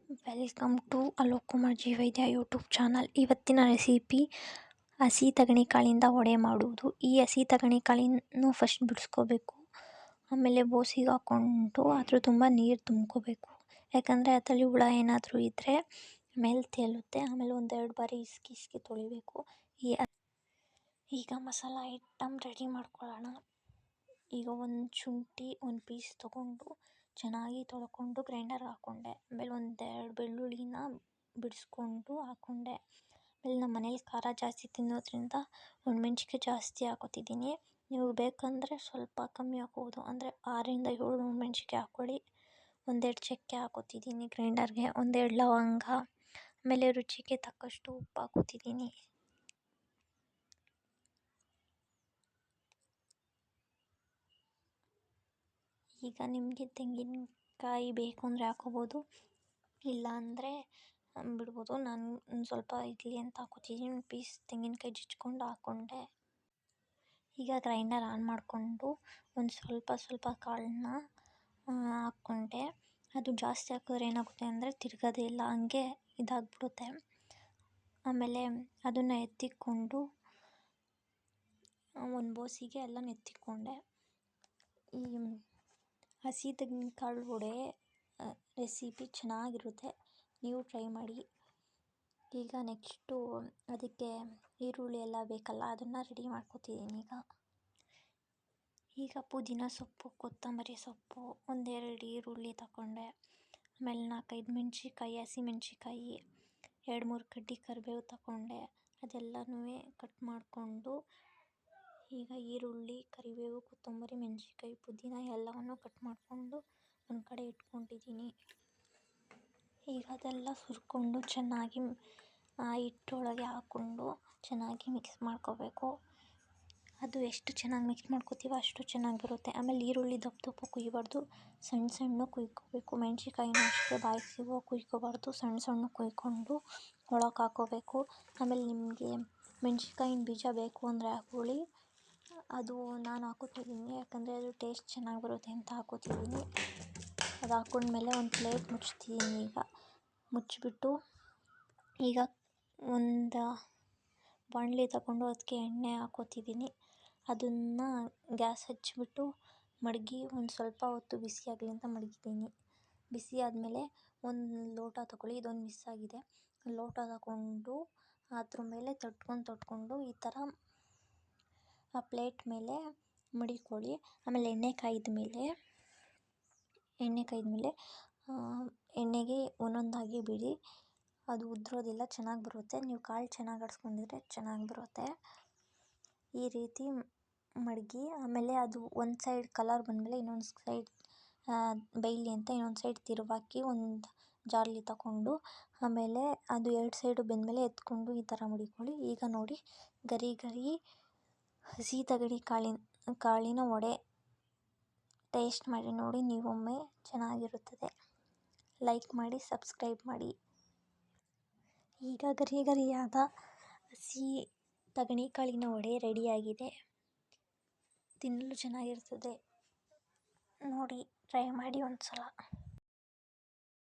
Welcome to Alok Kumar G Vaidya YouTube channel. ಇವತ್ತಿನ recipe ಹಸಿ ತಗಣಿಕಾಳಿಂದ ವಡೆ ಮಾಡುವುದು. ಈ ಹಸಿ ತಗಣಿಕಾಳಿನ ಫಸ್ಟ್ ಬಿಡಿಸ್ಕೋಬೇಕು. ಆಮೇಲೆ ಬೋಸಿಗೆ ಹಾಕ್ಕೊಂಡು ಅದ್ರ ತುಂಬ ನೀರು ತುಂಬ್ಕೋಬೇಕು. ಯಾಕಂದರೆ ಅದರಲ್ಲಿ ಹುಳ ಏನಾದರೂ ಇದ್ದರೆ ಮೇಲೆ ತೇಲುತ್ತೆ. ಆಮೇಲೆ ಒಂದೆರಡು ಬಾರಿ ಇಸ್ಕಿ ತೊಳಿಬೇಕು. ಈಗ ಮಸಾಲ ಐಟಮ್ ರೆಡಿ ಮಾಡ್ಕೊಳ್ಳೋಣ. ಈಗ ಒಂದು ಶುಂಠಿ ಒಂದು ಪೀಸ್ ತೊಗೊಂಡು ಚೆನ್ನಾಗಿ ತೊಳ್ಕೊಂಡು ಗ್ರೈಂಡರ್ಗೆ ಹಾಕ್ಕೊಂಡೆ. ಆಮೇಲೆ ಒಂದೆರಡು ಬೆಳ್ಳುಳ್ಳಿನ ಬಿಡಿಸ್ಕೊಂಡು ಹಾಕ್ಕೊಂಡೆ. ಆಮೇಲೆ ನಮ್ಮ ಮನೇಲಿ ಖಾರ ಜಾಸ್ತಿ ತಿನ್ನೋದ್ರಿಂದ ಒಣಮೆಣ್ಸಿಕಾಯಿ ಜಾಸ್ತಿ ಹಾಕೋತಿದ್ದೀನಿ. ನೀವು ಬೇಕಂದರೆ ಸ್ವಲ್ಪ ಕಮ್ಮಿ ಹಾಕ್ಬೋದು. ಅಂದರೆ 6-7 ಒಣಮೆಣ್ಸಿಕಾಯಿ ಹಾಕ್ಕೊಳ್ಳಿ. ಒಂದೆರಡು ಚಕ್ಕೆ ಹಾಕೋತಿದ್ದೀನಿ ಗ್ರೈಂಡರ್ಗೆ, ಒಂದೆರಡು ಲವಂಗ, ಆಮೇಲೆ ರುಚಿಗೆ ತಕ್ಕಷ್ಟು ಉಪ್ಪು ಹಾಕೋತಿದ್ದೀನಿ. ಈಗ ನಿಮಗೆ ತೆಂಗಿನಕಾಯಿ ಬೇಕು ಅಂದರೆ ಹಾಕೋಬೋದು, ಇಲ್ಲ ಅಂದರೆ ಬಿಡ್ಬೋದು. ನಾನು ಸ್ವಲ್ಪ ಇಡ್ಲಿ ಅಂತ ಹಾಕೋತಿದ್ದೀನಿ. ಒಂದು ಪೀಸ್ ತೆಂಗಿನಕಾಯಿ ಜಜ್ಕೊಂಡು ಹಾಕ್ಕೊಂಡೆ. ಈಗ ಗ್ರೈಂಡರ್ ಆನ್ ಮಾಡಿಕೊಂಡು ಒಂದು ಸ್ವಲ್ಪ ಕಾಳನ್ನ ಹಾಕ್ಕೊಂಡೆ. ಅದು ಜಾಸ್ತಿ ಹಾಕಿದ್ರೆ ಏನಾಗುತ್ತೆ ಅಂದರೆ ತಿರ್ಗೋದೇ ಇಲ್ಲ, ಹಂಗೆ ಇದಾಗ್ಬಿಡುತ್ತೆ. ಆಮೇಲೆ ಅದನ್ನು ಎತ್ತಿಕೊಂಡು ಒಂದು ಬೋಸಿಗೆ ಎಲ್ಲ ಎತ್ತಿಕೊಂಡೆ. ಈ ಹಸಿ ತೆಂಗಿನಕಾಳು ವಡೆ ರೆಸಿಪಿ ಚೆನ್ನಾಗಿರುತ್ತೆ, ನೀವು ಟ್ರೈ ಮಾಡಿ. ಈಗ ನೆಕ್ಸ್ಟು ಅದಕ್ಕೆ ಈರುಳ್ಳಿ ಎಲ್ಲ ಬೇಕಲ್ಲ, ಅದನ್ನು ರೆಡಿ ಮಾಡ್ಕೊತಿದ್ದೀನಿ. ಈಗ ಪುದೀನ ಸೊಪ್ಪು, ಕೊತ್ತಂಬರಿ ಸೊಪ್ಪು, ಒಂದೆರಡು ಈರುಳ್ಳಿ ತಗೊಂಡೆ. ಆಮೇಲೆ 4-5 ಮೆಣಸಿಕಾಯಿ, ಹಸಿಮೆಣ್ಸಿಕಾಯಿ, 2-3 ಕಡ್ಡಿ ಕರಿಬೇವು ತಗೊಂಡೆ. ಅದೆಲ್ಲನೂ ಕಟ್ ಮಾಡಿಕೊಂಡು ಈಗ ಈರುಳ್ಳಿ, ಕರಿಬೇವು, ಕೊತ್ತಂಬರಿ, ಮೆಣಸಿಕಾಯಿ, ಪುದೀನ ಎಲ್ಲವನ್ನು ಕಟ್ ಮಾಡಿಕೊಂಡು ಒಂದು ಕಡೆ ಇಟ್ಕೊಂಡಿದ್ದೀನಿ. ಈಗ ಅದೆಲ್ಲ ಸುರ್ಕೊಂಡು ಚೆನ್ನಾಗಿ ಹಿಟ್ಟೊಳಗೆ ಹಾಕ್ಕೊಂಡು ಚೆನ್ನಾಗಿ ಮಿಕ್ಸ್ ಮಾಡ್ಕೋಬೇಕು. ಅದು ಎಷ್ಟು ಚೆನ್ನಾಗಿ ಮಿಕ್ಸ್ ಮಾಡ್ಕೋತೀವೋ ಅಷ್ಟು ಚೆನ್ನಾಗಿ ಬರುತ್ತೆ. ಆಮೇಲೆ ಈರುಳ್ಳಿ ದಪ್ಪ ಕುಯ್ಬಾರ್ದು, ಸಣ್ಣ ಕುಯ್ಕೋಬೇಕು. ಮೆಣಸಿಕಾಯಿನೂ ಅಷ್ಟೇ ಬಾಯಿಗೆ ಸಿಗೋ ಕುಯ್ಕೋಬಾರ್ದು, ಸಣ್ಣ ಕುಯ್ಕೊಂಡು ಒಳಗೆ ಹಾಕ್ಕೋಬೇಕು. ಆಮೇಲೆ ನಿಮಗೆ ಮೆಣಸಿಕಾಯಿನ ಬೀಜ ಬೇಕು ಅಂದರೆ ಹಾಕ್ಕೊಳ್ಳಿ. ಅದು ನಾನು ಹಾಕೋತಿದ್ದೀನಿ ಯಾಕಂದರೆ ಅದು ಟೇಸ್ಟ್ ಚೆನ್ನಾಗಿ ಬರುತ್ತೆ ಅಂತ ಹಾಕೋತಿದ್ದೀನಿ. ಅದು ಹಾಕ್ಕೊಂಡ್ಮೇಲೆ ಒಂದು ಪ್ಲೇಟ್ ಮುಚ್ತಿದ್ದೀನಿ. ಈಗ ಮುಚ್ಚಿಬಿಟ್ಟು ಈಗ ಒಂದು ಬಾಣಲಿ ತಗೊಂಡು ಅದಕ್ಕೆ ಎಣ್ಣೆ ಹಾಕೋತಿದ್ದೀನಿ. ಅದನ್ನು ಗ್ಯಾಸ್ ಹಚ್ಚಿಬಿಟ್ಟು ಮಡಗಿ ಒಂದು ಸ್ವಲ್ಪ ಹೊತ್ತು ಬಿಸಿ ಆಗಲಿ ಅಂತ ಮಡಗಿದ್ದೀನಿ. ಬಿಸಿ ಆದಮೇಲೆ ಒಂದು ಲೋಟ ತಗೊಳ್ಳಿ. ಇದೊಂದು ಮಿಸ್ ಆಗಿದೆ. ಲೋಟ ತಗೊಂಡು ಅದ್ರ ಮೇಲೆ ತಟ್ಕೊಂಡು ಈ ಥರ ಆ ಪ್ಲೇಟ್ ಮೇಲೆ ಮಡಿಕೊಳ್ಳಿ. ಆಮೇಲೆ ಎಣ್ಣೆ ಕಾಯ್ದ ಮೇಲೆ ಎಣ್ಣೆಗೆ ಒಂದೊಂದಾಗಿ ಬಿಡಿ. ಅದು ಉದುರೋದಿಲ್ಲ, ಚೆನ್ನಾಗಿ ಬರುತ್ತೆ. ನೀವು ಕಾಳು ಚೆನ್ನಾಗಿ ಆಡಿಸ್ಕೊಂಡಿದ್ರೆ ಚೆನ್ನಾಗಿ ಬರುತ್ತೆ. ಈ ರೀತಿ ಮಡಗಿ ಆಮೇಲೆ ಅದು ಒಂದು ಸೈಡ್ ಕಲರ್ ಬಂದಮೇಲೆ ಇನ್ನೊಂದು ಸೈಡ್ ಬೇಯಲಿ ಅಂತ ಇನ್ನೊಂದು ಸೈಡ್ ತಿರುವಾಕಿ ಒಂದು ಜಾರ್ಲಿ ತಗೊಂಡು ಆಮೇಲೆ ಅದು 2 ಸೈಡು ಬೆಂದಮೇಲೆ ಎತ್ಕೊಂಡು ಈ ಥರ ಮಡಿಕೊಳ್ಳಿ. ಈಗ ನೋಡಿ, ಗರಿ ಹಸಿ ಕಾಳಿನ ವಡೆ ಟೇಸ್ಟ್ ಮಾಡಿ ನೋಡಿ ನೀವೊಮ್ಮೆ, ಚೆನ್ನಾಗಿರುತ್ತದೆ. ಲೈಕ್ ಮಾಡಿ, ಸಬ್ಸ್ಕ್ರೈಬ್ ಮಾಡಿ. ಈಗ ಗರಿಯಾದ ಹಸಿ ತಗಣಿಕಾಳಿನ ವಡೆ ರೆಡಿಯಾಗಿದೆ. ತಿನ್ನಲು ಚೆನ್ನಾಗಿರ್ತದೆ, ನೋಡಿ ಟ್ರೈ ಮಾಡಿ ಒಂದು ಸಲ.